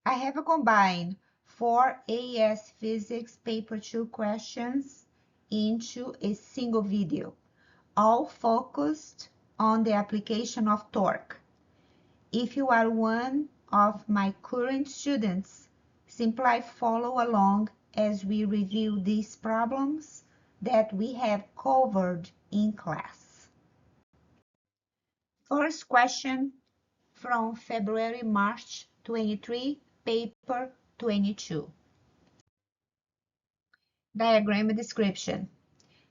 I have combined 4 AS Physics Paper 2 questions into a single video, all focused on the application of torque. If you are one of my current students, simply follow along as we review these problems that we have covered in class. First question from February-March 23, paper 22. Diagram description.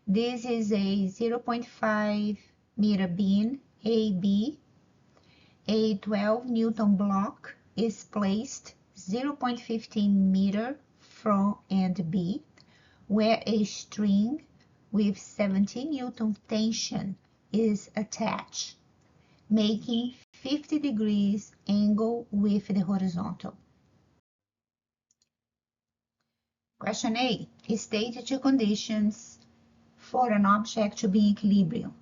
This is a 0.5 meter beam AB. A 12 Newton block is placed 0.15 meter from end B, where a string with 17 Newton tension is attached, making 50 degrees angle with the horizontal. Question A. State two conditions for an object to be in equilibrium.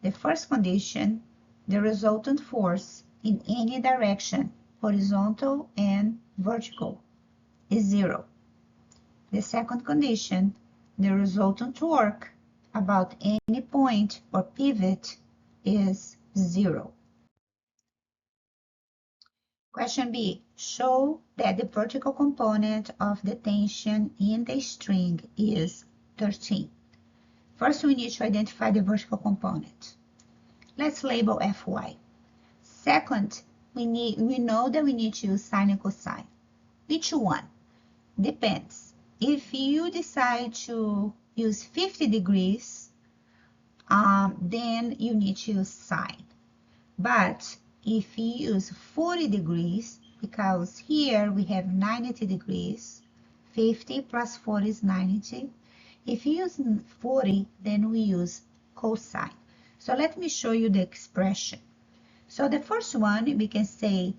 The first condition, the resultant force in any direction, horizontal and vertical, is 0. The second condition, the resultant torque about any point or pivot is 0. Question B. Show that the vertical component of the tension in the string is 13. First, we need to identify the vertical component. Let's label Fy. Second, we know that we need to use sine and cosine. Which one? Depends. If you decide to use 50 degrees, then you need to use sine. But if you use 40 degrees, because here we have 90 degrees, 50 plus 40 is 90. If you use 40, then we use cosine. So let me show you the expression. So the first one, we can say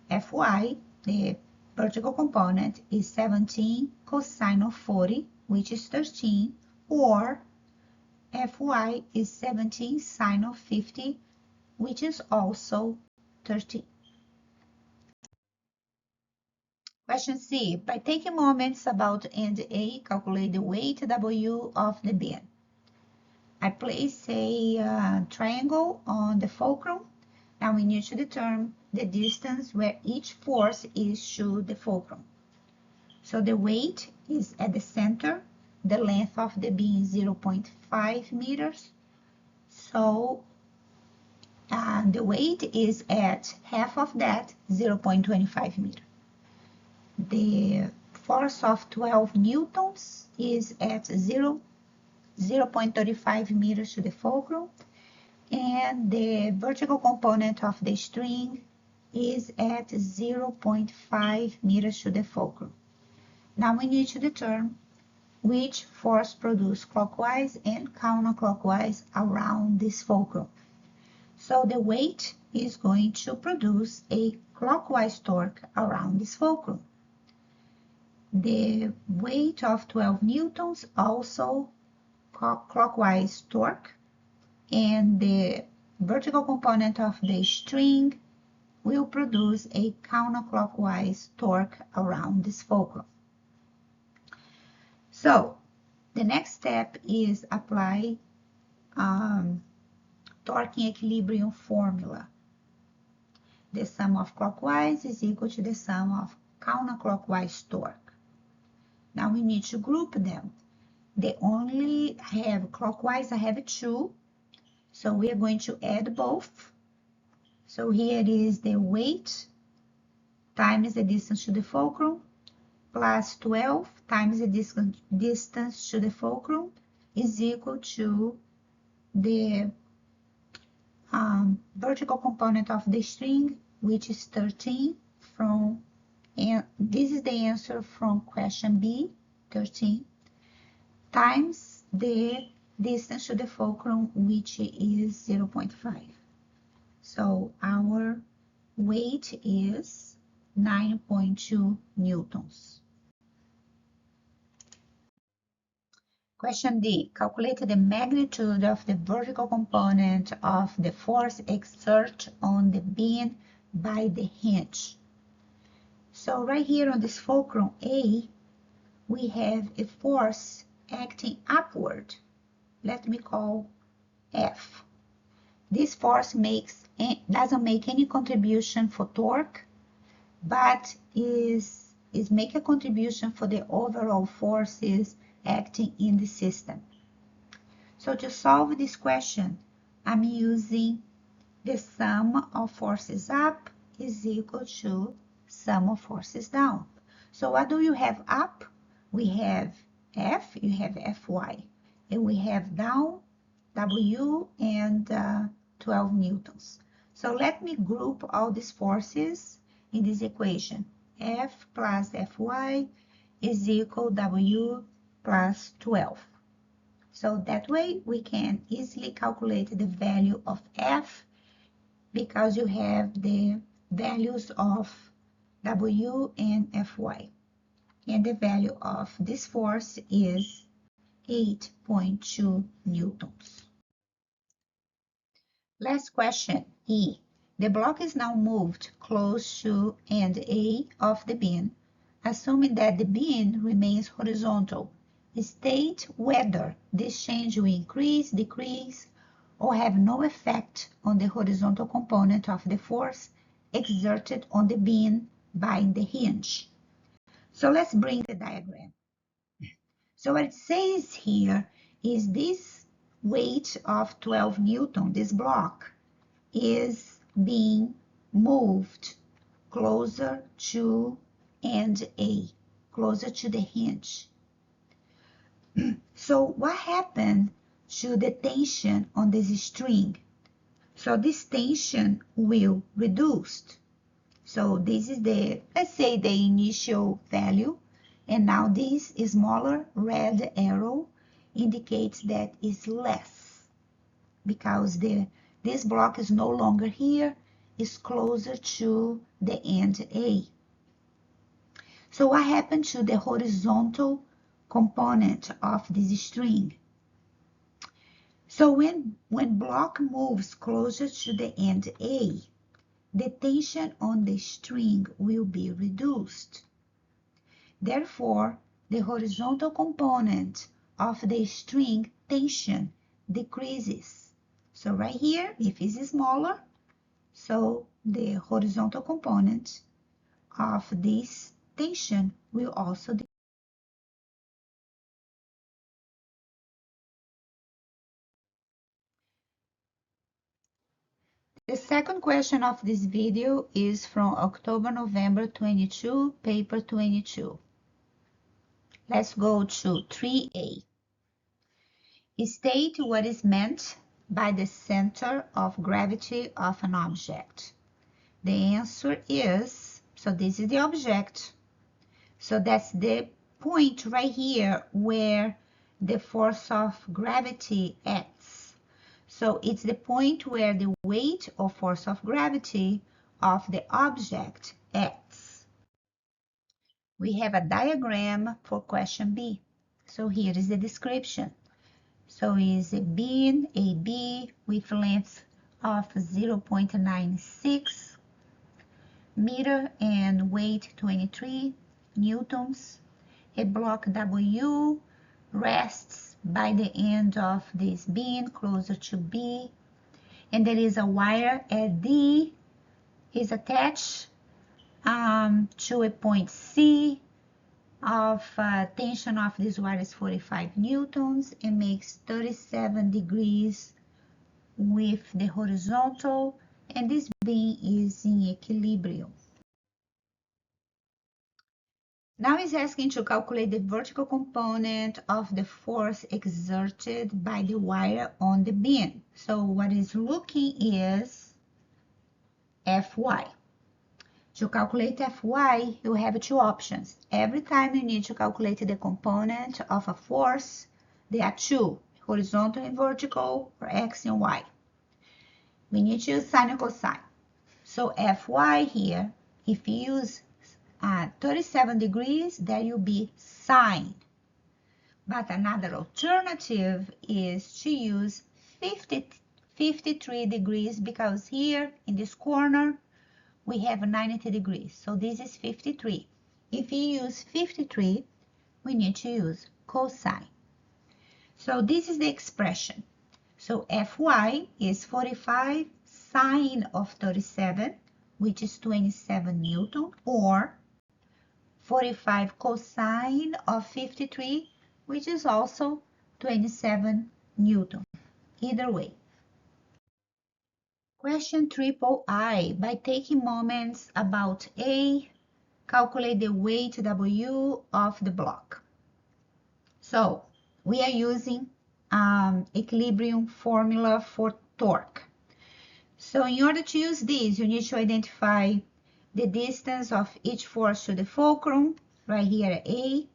Fy, the vertical component, is 17 cosine of 40, which is 13, or Fy is 17 sine of 50, which is also 13. Question C. By taking moments about end A, calculate the weight W of the beam. I place a triangle on the fulcrum. Now we need to determine the distance where each force is to the fulcrum. So the weight is at the center. The length of the beam is 0.5 meters. So the weight is at half of that, 0.25 meters. The force of 12 newtons is at 0.35 meters to the fulcrum, and the vertical component of the string is at 0.5 meters to the fulcrum. Now we need to determine which force produces clockwise and counterclockwise around this fulcrum. So the weight is going to produce a clockwise torque around this fulcrum. The weight of 12 newtons also clockwise torque, and the vertical component of the string will produce a counterclockwise torque around this fulcrum. So the next step is apply torque in equilibrium formula. The sum of clockwise is equal to the sum of counterclockwise torque. Now we need to group them. They only have clockwise, I have 2. So we are going to add both. So here it is the weight times the distance to the fulcrum plus 12 times the distance to the fulcrum is equal to the vertical component of the string, which is 13 and this is the answer from question B, 13, times the distance to the fulcrum, which is 0.5. So our weight is 9.2 newtons. Question D. Calculate the magnitude of the vertical component of the force exerted on the beam by the hinge. So right here on this fulcrum A, we have a force acting upward. Let me call F. This force doesn't make any contribution for torque, but is make a contribution for the overall forces acting in the system. So to solve this question, I'm using the sum of forces up is equal to sum of forces down. So what do you have up? We have F, you have Fy, and we have down W and 12 newtons. So let me group all these forces in this equation. F plus Fy is equal W plus 12. So that way we can easily calculate the value of F because you have the values of W and Fy. And the value of this force is 8.2 newtons. Last question, E. The block is now moved close to end A of the beam, assuming that the beam remains horizontal. State whether this change will increase, decrease, or have no effect on the horizontal component of the force exerted on the beam by the hinge. So let's bring the diagram. So what it says here is this weight of 12 Newton, this block, is being moved closer to end A, closer to the hinge. So what happened to the tension on this string? So this tension will reduce. So this is the, let's say, the initial value, and now this smaller red arrow indicates that it's less because this block is no longer here, it's closer to the end A. So what happened to the horizontal component of this string? So when block moves closer to the end A, the tension on the string will be reduced. Therefore, the horizontal component of the string tension decreases. So right here, if it's smaller, so the horizontal component of this tension will also decrease. The second question of this video is from October-November 22, paper 22. Let's go to 3A. State what is meant by the center of gravity of an object. The answer is, so this is the object. So that's the point right here where the force of gravity acts. So it's the point where the weight or force of gravity of the object acts. We have a diagram for question B. So here is the description. So it's a beam AB with length of 0.96 meter and weight 23 newtons. A block W rests by the end of this beam closer to B, and there is a wire at D is attached to a point C of tension of this wire is 45 newtons and makes 37 degrees with the horizontal, and this beam is in equilibrium. Now it's asking to calculate the vertical component of the force exerted by the wire on the beam. So what is looking is Fy. To calculate Fy, you have two options. Every time you need to calculate the component of a force, there are two, horizontal and vertical, or X and Y. We need to use sine and cosine. So Fy here, if you use 37 degrees, that will be sine. But another alternative is to use 53 degrees because here in this corner, we have 90 degrees. So this is 53. If you use 53, we need to use cosine. So this is the expression. So Fy is 45 sine of 37, which is 27 Newton, or 45 cosine of 53, which is also 27 Newton. Either way. Question triple I. By taking moments about A, calculate the weight W of the block. So we are using equilibrium formula for torque. So in order to use this, you need to identify the distance of each force to the fulcrum, right here at A,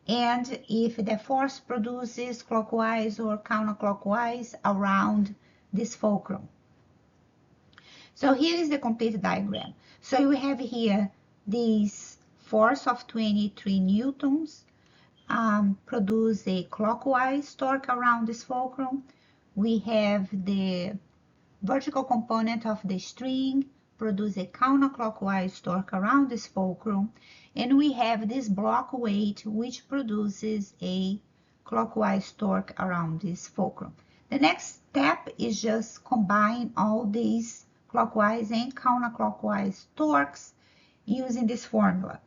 and if the force produces clockwise or counterclockwise around this fulcrum. So here is the complete diagram. So we have here this force of 23 newtons produce a clockwise torque around this fulcrum. We have the vertical component of the string produce a counterclockwise torque around this fulcrum, and we have this block weight which produces a clockwise torque around this fulcrum. The next step is just combine all these clockwise and counterclockwise torques using this formula.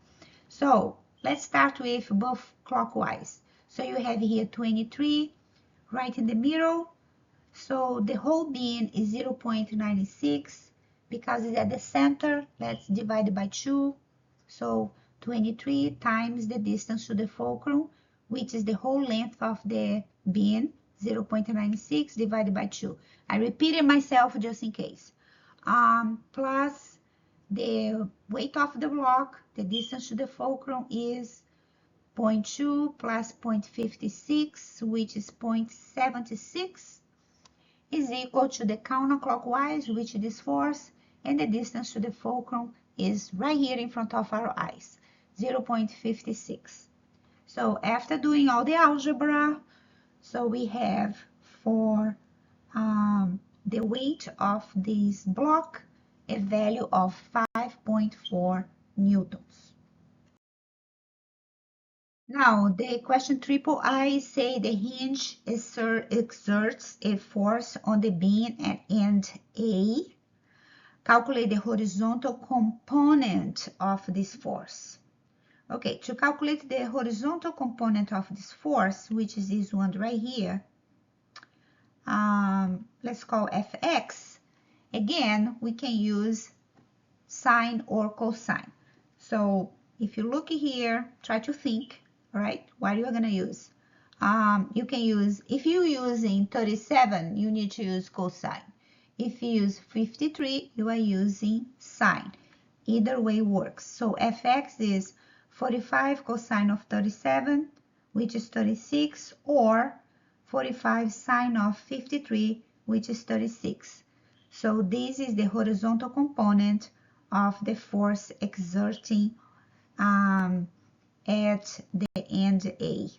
So let's start with both clockwise. So you have here 23 right in the middle. So the whole beam is 0.96. Because it's at the center, let's divide by 2. So 23 times the distance to the fulcrum, which is the whole length of the beam, 0.96 divided by 2. I repeated myself just in case. Plus the weight of the block, the distance to the fulcrum is 0.2 plus 0.56, which is 0.76, is equal to the counterclockwise, which is this force, and the distance to the fulcrum is right here in front of our eyes, 0.56. So after doing all the algebra, so we have for the weight of this block a value of 5.4 newtons. Now, the question triple I say the hinge exerts a force on the beam at end A. Calculate the horizontal component of this force. Okay, to calculate the horizontal component of this force, which is this one right here, let's call Fx. Again, we can use sine or cosine. So if you look here, try to think, all right, what you are going to use. You can use, if you using 37, you need to use cosine. If you use 53, you are using sine. Either way works. So Fx is 45 cosine of 37, which is 36, or 45 sine of 53, which is 36. So this is the horizontal component of the force exerting at the end A.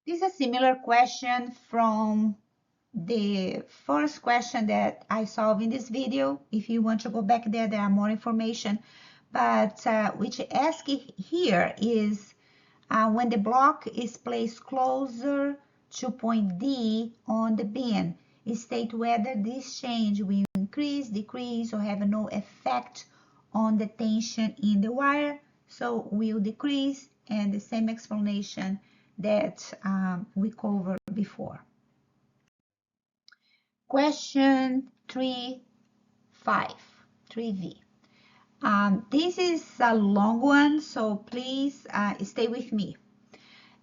This is a similar question from the first question that I solved in this video. If you want to go back there, there are more information. But which asked here is when the block is placed closer to point D on the beam, state whether this change will increase, decrease, or have no effect on the tension in the wire. So will decrease, and the same explanation that we covered before. Question 3V. This is a long one, so please stay with me.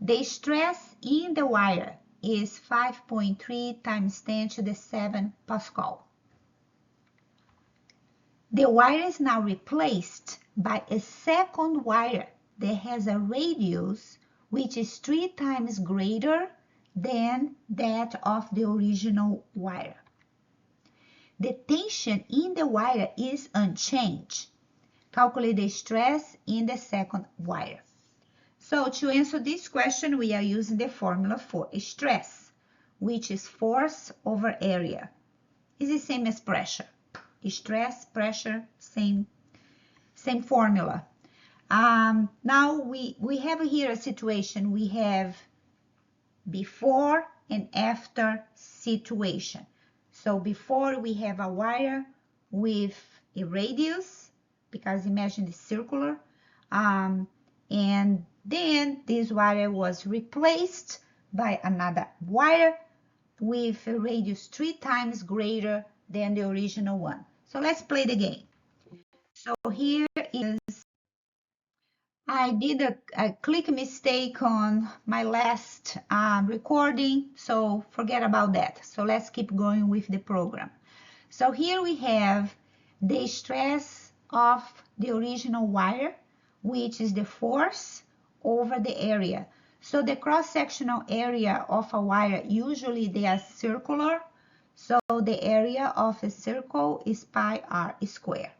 The stress in the wire is 5.3 times 10 to the 7 Pascal. The wire is now replaced by a second wire that has a radius which is 3 times greater than that of the original wire. The tension in the wire is unchanged. Calculate the stress in the second wire. So to answer this question, we are using the formula for stress, which is force over area. It's the same as pressure. stress, pressure, same formula. Now we have here a situation. We have before and after situation. So before we have a wire with a radius, because imagine it's circular, and then this wire was replaced by another wire with a radius 3 times greater than the original one. So let's play the game. So here is, I did a click mistake on my last recording, so forget about that. So let's keep going with the program. So here we have the stress of the original wire, which is the force over the area. So the cross-sectional area of a wire, usually they are circular, so the area of a circle is pi r squared.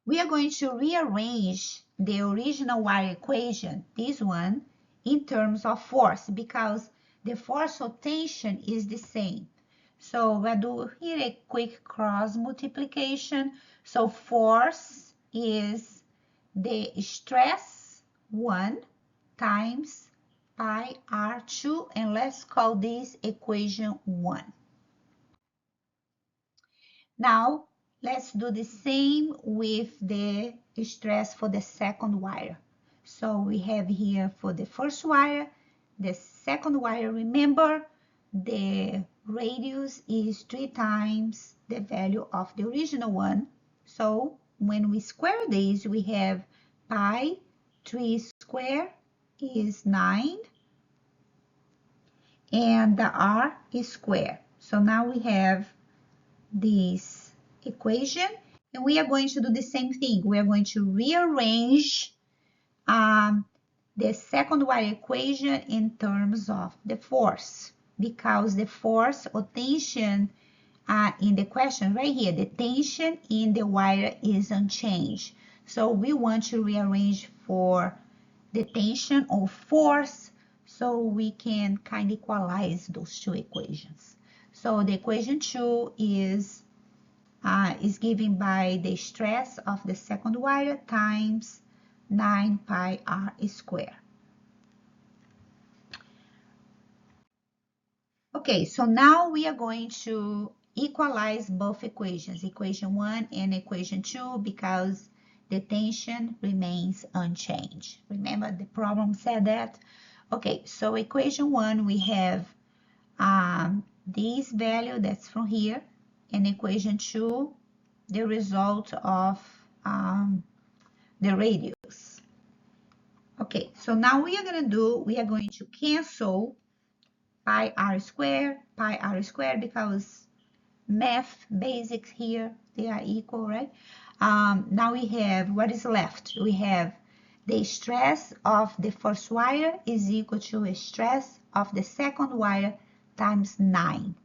We are going to rearrange the original wire equation, this one, in terms of force, because the force or tension is the same. So we'll do here a quick cross multiplication. So force is the stress 1 times pi r2, and let's call this equation 1. Now, let's do the same with the stress for the second wire. So we have here for the first wire, the second wire, remember, the radius is 3 times the value of the original one. So when we square these, we have pi 3 squared is 9, and the r is squared. So now we have this equation, and we are going to do the same thing. We are going to rearrange the second wire equation in terms of the force, because the force or tension in the question right here, the tension in the wire is unchanged. So we want to rearrange for the tension or force so we can kind of equalize those two equations. So the equation 2 is given by the stress of the second wire times 9 pi r squared. Okay, so now we are going to equalize both equations, equation 1 and equation 2, because the tension remains unchanged. Remember the problem said that? Okay, so equation 1, we have this value that's from here, and equation 2, the result of the radius. Okay, so now we are going to cancel pi r squared, because math basics here, they are equal, right? Now we have, what is left? We have the stress of the first wire is equal to a stress of the second wire times 9.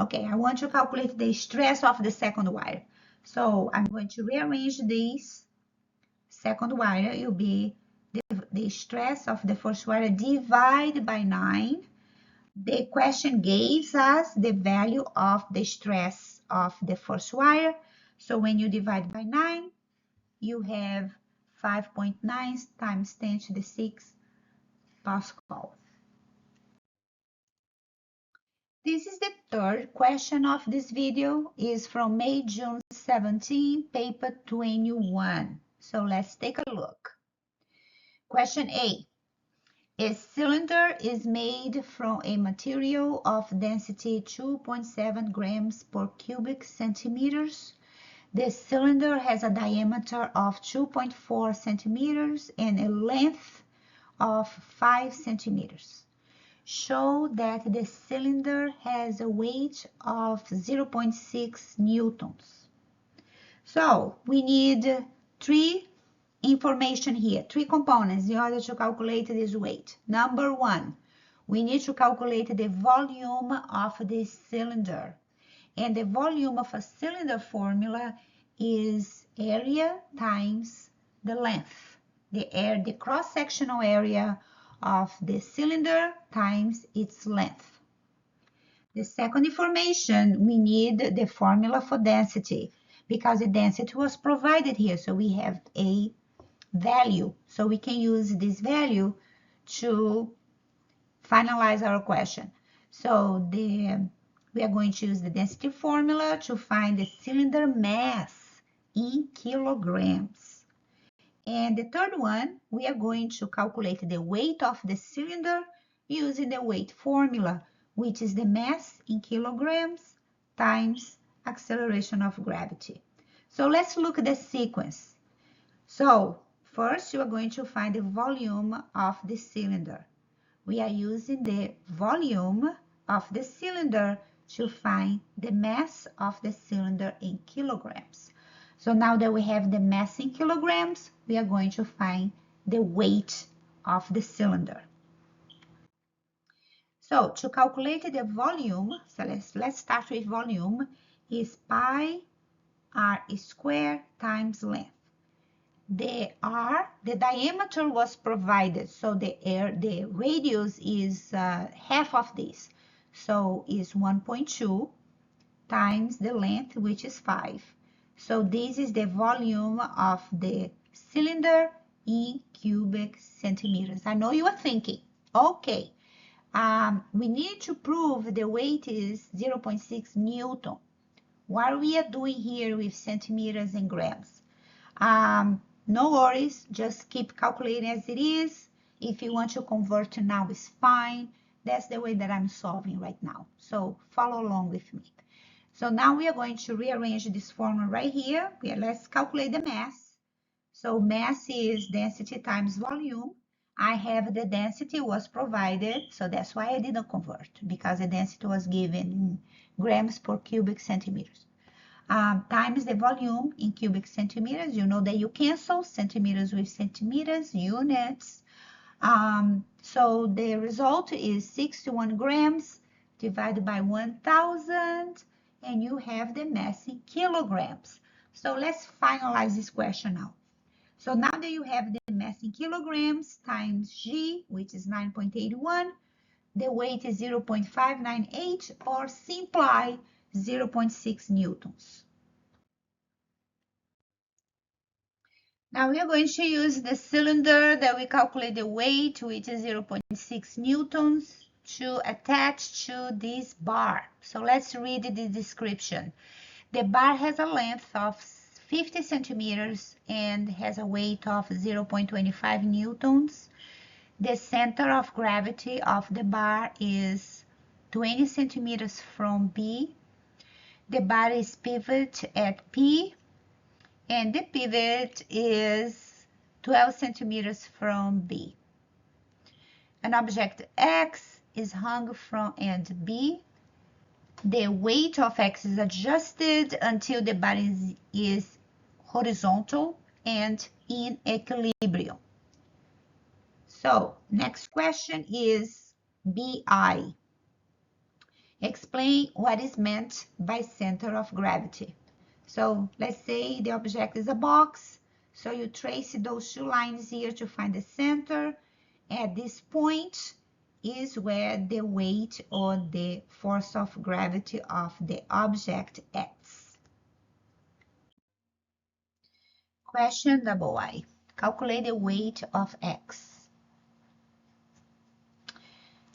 Okay, I want to calculate the stress of the second wire. So I'm going to rearrange this second wire. It will be the stress of the first wire divided by 9. The question gives us the value of the stress of the first wire. So when you divide by 9, you have 5.9 times 10 to the 6 Pascal. This is the third question of this video. Is from May, June 17, paper 21. So let's take a look. Question A. A cylinder is made from a material of density 2.7 grams per cubic centimeters. The cylinder has a diameter of 2.4 centimeters and a length of 5 centimeters. Show that the cylinder has a weight of 0.6 newtons. So we need three information here, 3 components in order to calculate this weight. Number 1, we need to calculate the volume of this cylinder. And the volume of a cylinder formula is area times the length. The cross-sectional area of the cylinder times its length. The second information, we need the formula for density because the density was provided here. So we have a value. So we can use this value to finalize our question. So we are going to use the density formula to find the cylinder mass in kilograms. And the third one, we are going to calculate the weight of the cylinder using the weight formula, which is the mass in kilograms times acceleration of gravity. So let's look at the sequence. So first, you are going to find the volume of the cylinder. We are using the volume of the cylinder to find the mass of the cylinder in kilograms. So now that we have the mass in kilograms, we are going to find the weight of the cylinder. So to calculate the volume, so let's start with volume, is pi r squared times length. The diameter was provided, so the radius is half of this. So is 1.2 times the length, which is 5. So this is the volume of the cylinder in cubic centimeters. I know you are thinking, okay, we need to prove the weight is 0.6 Newton. What are we doing here with centimeters and grams? No worries, just keep calculating as it is. If you want to convert to now, it's fine. That's the way that I'm solving right now. So follow along with me. So now we are going to rearrange this formula right here. Let's calculate the mass. So mass is density times volume. I have the density was provided, so that's why I didn't convert, because the density was given in grams per cubic centimeters. Times the volume in cubic centimeters. You know that you cancel centimeters with centimeters, units. So the result is 61 grams divided by 1,000, and you have the mass in kilograms. So let's finalize this question now. So now that you have the mass in kilograms times G, which is 9.81, the weight is 0.598, or simply 0.6 newtons. Now we are going to use the cylinder that we calculate the weight, which is 0.6 newtons, to attach to this bar. So let's read the description. The bar has a length of 50 centimeters and has a weight of 0.25 newtons. The center of gravity of the bar is 20 centimeters from B. The bar is pivot at P, and the pivot is 12 centimeters from B. An object X is hung from end B. The weight of X is adjusted until the bar is horizontal and in equilibrium. So next question is BI. Explain what is meant by center of gravity. So let's say the object is a box. So you trace those two lines here to find the center. At this point is where the weight or the force of gravity of the object acts. Question double I. Calculate the weight of X.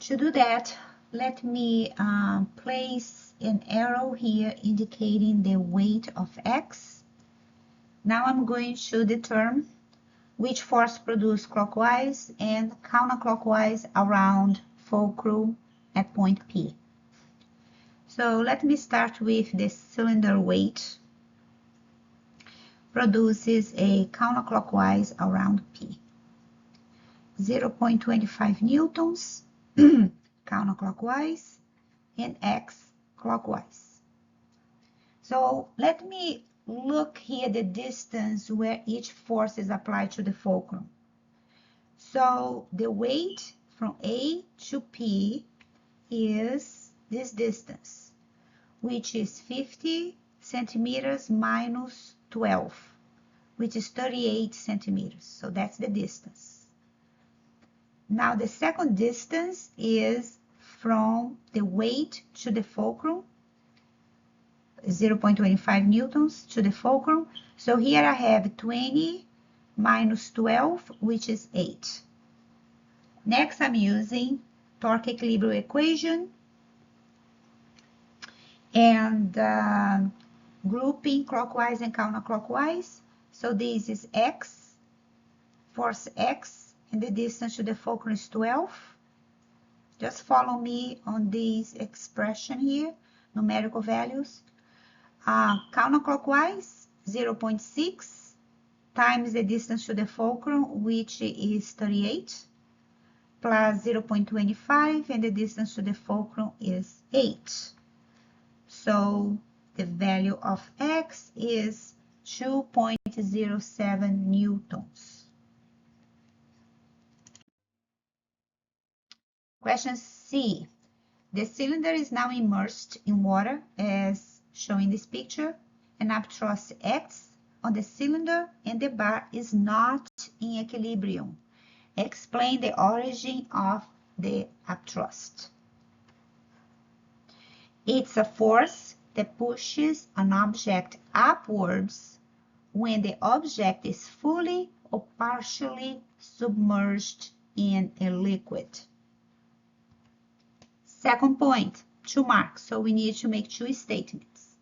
To do that, let me place an arrow here indicating the weight of X. Now I'm going to determine which force produced clockwise and counterclockwise around fulcrum at point P. So let me start with the cylinder weight produces a counterclockwise around P. 0.25 newtons counterclockwise and X clockwise. So let me look here the distance where each force is applied to the fulcrum. So the weight from A to P is this distance, which is 50 centimeters minus 12, which is 38 centimeters. So that's the distance. Now the second distance is from the weight to the fulcrum, 0.25 newtons to the fulcrum. So here I have 20 minus 12, which is 8. Next, I'm using torque equilibrium equation and grouping clockwise and counterclockwise. So this is X, force X, and the distance to the fulcrum is 12. Just follow me on this expression here, numerical values. Counterclockwise, 0.6 times the distance to the fulcrum, which is 38, plus 0.25, and the distance to the fulcrum is 8. So the value of X is 2.07 newtons. Question C. The cylinder is now immersed in water, as shown in this picture. An upthrust acts on the cylinder and the bar is not in equilibrium. Explain the origin of the upthrust. It's a force that pushes an object upwards when the object is fully or partially submerged in a liquid. Second point, 2 marks, so we need to make 2 statements.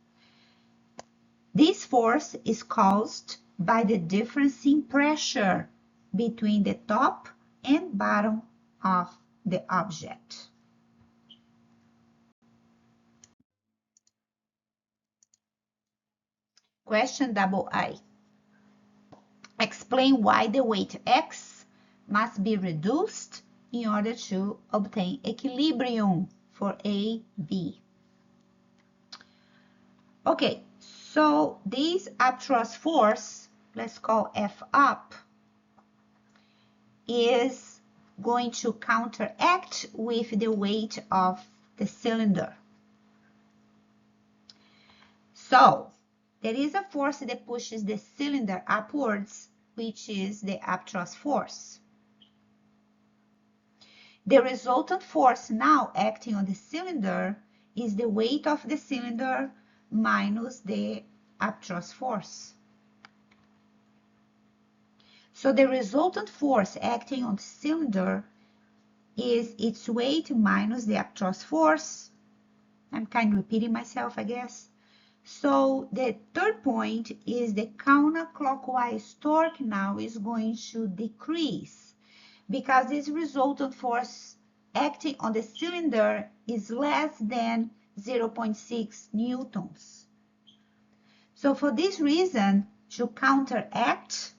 This force is caused by the difference in pressure between the top and bottom of the object. Question II. Explain why the weight X must be reduced in order to obtain equilibrium for A, B. Okay, so this upthrust force, let's call F up, is going to counteract with the weight of the cylinder. So there is a force that pushes the cylinder upwards, which is the upthrust force. The resultant force now acting on the cylinder is the weight of the cylinder minus the upthrust force. So the resultant force acting on the cylinder is its weight minus the upthrust force. I'm kind of repeating myself, I guess. So the third point is the counterclockwise torque now is going to decrease because this resultant force acting on the cylinder is less than 0.6 newtons. So for this reason, to counteract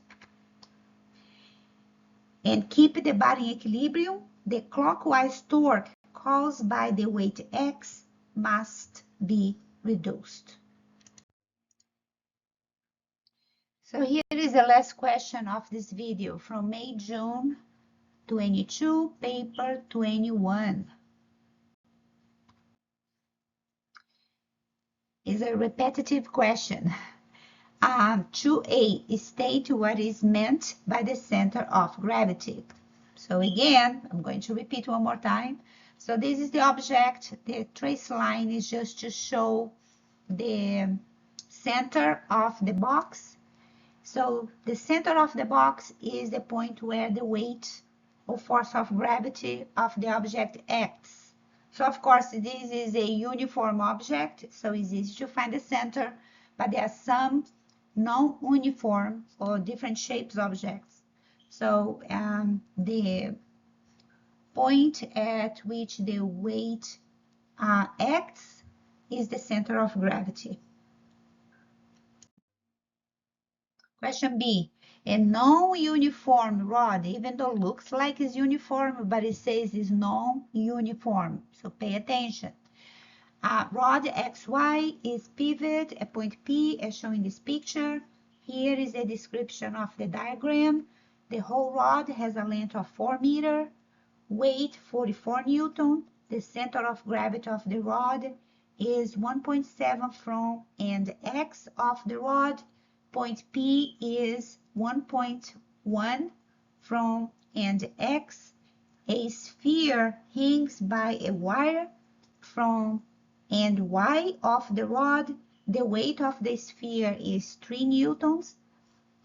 and keep the body in equilibrium, the clockwise torque caused by the weight X must be reduced. So here is the last question of this video from May-June 22, paper 21. It's a repetitive question. 2A, state what is meant by the center of gravity. So again, I'm going to repeat one more time. So this is the object. The trace line is just to show the center of the box. So the center of the box is the point where the weight or force of gravity of the object acts. So of course, this is a uniform object, so it's easy to find the center, but there are some non-uniform or different shapes objects. So the point at which the weight acts is the center of gravity. Question B, a non-uniform rod, even though it looks like it's uniform, but it says it's non-uniform, so pay attention. Rod XY is pivot at point P as shown in this picture. Here is a description of the diagram. The whole rod has a length of 4 meters, weight 44 Newton. The center of gravity of the rod is 1.7 from and X of the rod. Point P is 1.1 from and X, a sphere hangs by a wire from end Y of the rod. The weight of the sphere is 3 newtons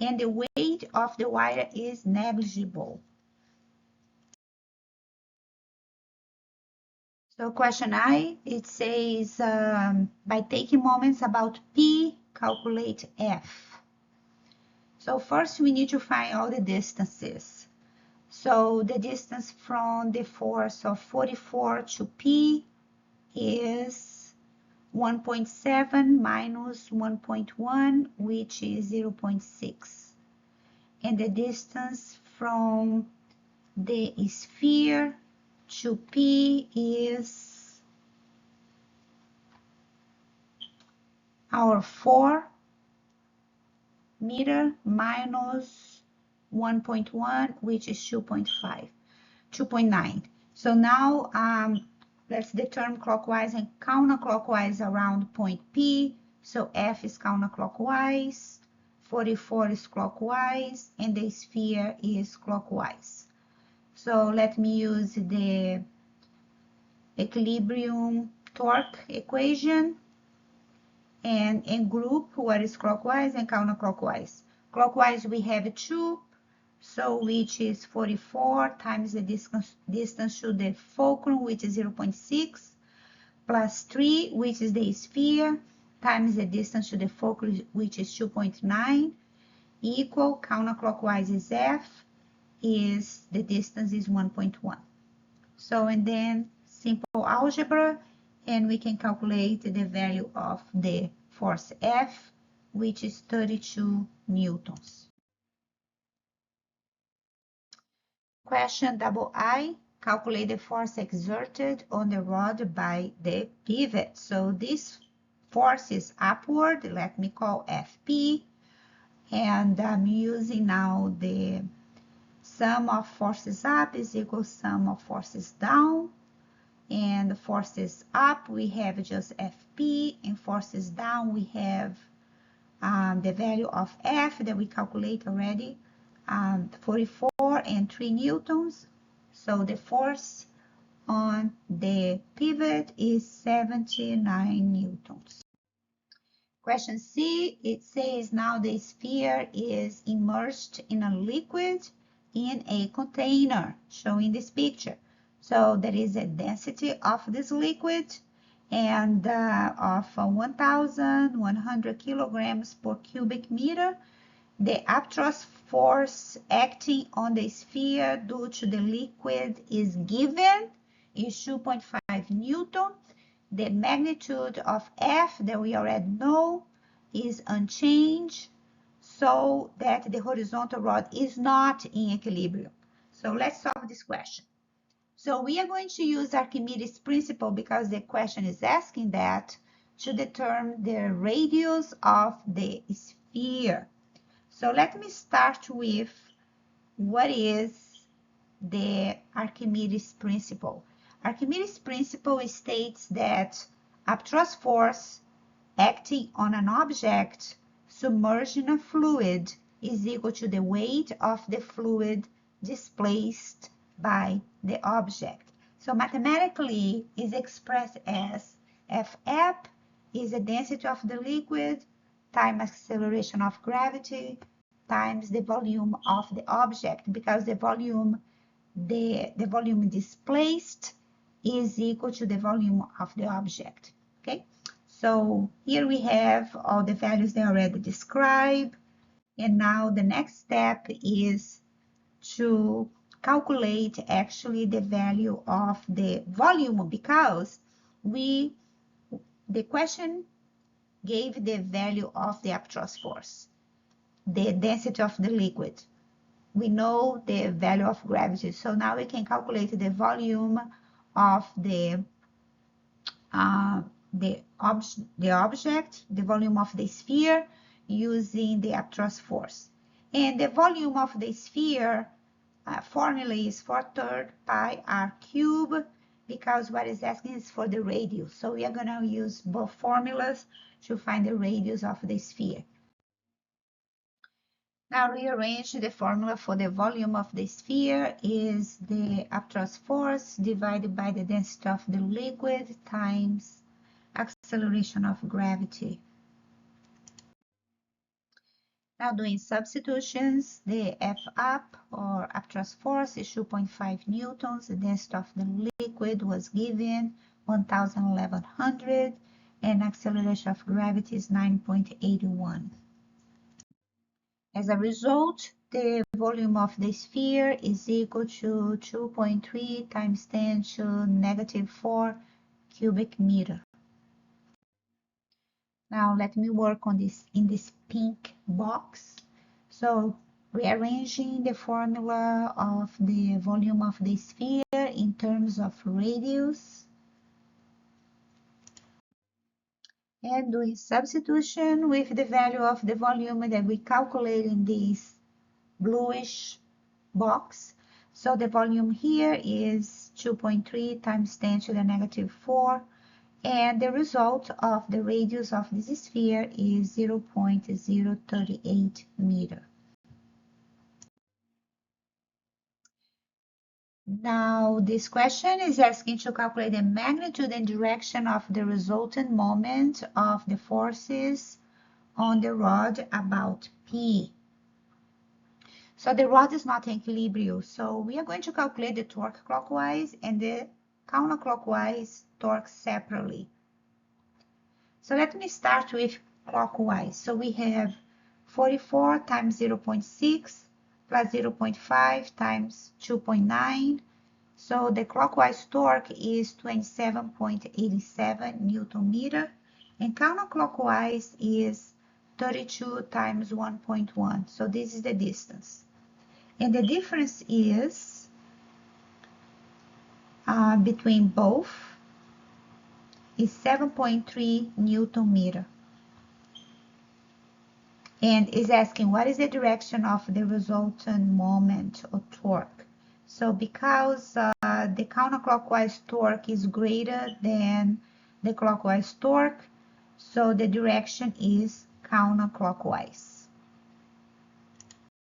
and the weight of the wire is negligible. So question I, it says, by taking moments about P, calculate F. So first we need to find all the distances. So the distance from the force of 44 to P is 1.7 minus 1.1, which is 0.6. And the distance from the sphere to P is our 4 meter minus 1.1, which is 2.5, 2.9. So now let's determine clockwise and counterclockwise around point P. So F is counterclockwise, 44 is clockwise, and the sphere is clockwise. So let me use the equilibrium torque equation and group what is clockwise and counterclockwise. Clockwise we have 2, so which is 44 times the distance to the fulcrum, which is 0.6, plus 3, which is the sphere, times the distance to the fulcrum, which is 2.9, equal counterclockwise is F, is the distance is 1.1. So, and then simple algebra, and we can calculate the value of the force F, which is 32 newtons. Question double I, calculate the force exerted on the rod by the pivot. So this force is upward, let me call FP, and I'm using now the sum of forces up is equal to sum of forces down. And the forces up, we have just Fp, and forces down, we have the value of F that we calculate already, 44 and 3 newtons. So the force on the pivot is 79 newtons. Question C, it says now the sphere is immersed in a liquid in a container, showing this picture. So there is a density of this liquid and of 1,100 kilograms per cubic meter. The upthrust force acting on the sphere due to the liquid is given is 2.5 Newton. The magnitude of F that we already know is unchanged, so that the horizontal rod is not in equilibrium. So let's solve this question. So we are going to use Archimedes' principle because the question is asking that to determine the radius of the sphere. So let me start with what is the Archimedes principle. Archimedes principle states that upthrust force acting on an object submerged in a fluid is equal to the weight of the fluid displaced by the object. So mathematically is expressed as Ff is the density of the liquid times acceleration of gravity times the volume of the object, because the volume displaced is equal to the volume of the object. Okay, so here we have all the values they already described, and now the next step is to calculate actually the value of the volume, because the question gave the value of the upthrust force, the density of the liquid. We know the value of gravity, so now we can calculate the volume of the object, the volume of the sphere, using the upthrust force. And the volume of the sphere formula is 4/3 pi r cube, because what is asking is for the radius. So we are going to use both formulas to find the radius of the sphere. Now rearrange the formula for the volume of the sphere is the Upthrust force divided by the density of the liquid times acceleration of gravity. Now doing substitutions, the F up or Upthrust force is 2.5 newtons, the density of the liquid was given 1100 and acceleration of gravity is 9.81. As a result, the volume of the sphere is equal to 2.3 times 10 to negative 4 cubic meter. Now let me work on this in this pink box. So rearranging the formula of the volume of the sphere in terms of radius and doing substitution with the value of the volume that we calculate in this bluish box. So the volume here is 2.3 times 10 to the negative 4, and the result of the radius of this sphere is 0.038 meter. Now, this question is asking to calculate the magnitude and direction of the resultant moment of the forces on the rod about P. So the rod is not in equilibrium, so we are going to calculate the torque clockwise and the counterclockwise torque separately. So let me start with clockwise. So we have 44 times 0.6 plus 0.5 times 2.9. So the clockwise torque is 27.87 Newton meter, and counterclockwise is 32 times 1.1. So this is the distance. And the difference is between both is 7.3 Newton meter. And is asking what is the direction of the resultant moment or torque. So because the counterclockwise torque is greater than the clockwise torque, so the direction is counterclockwise.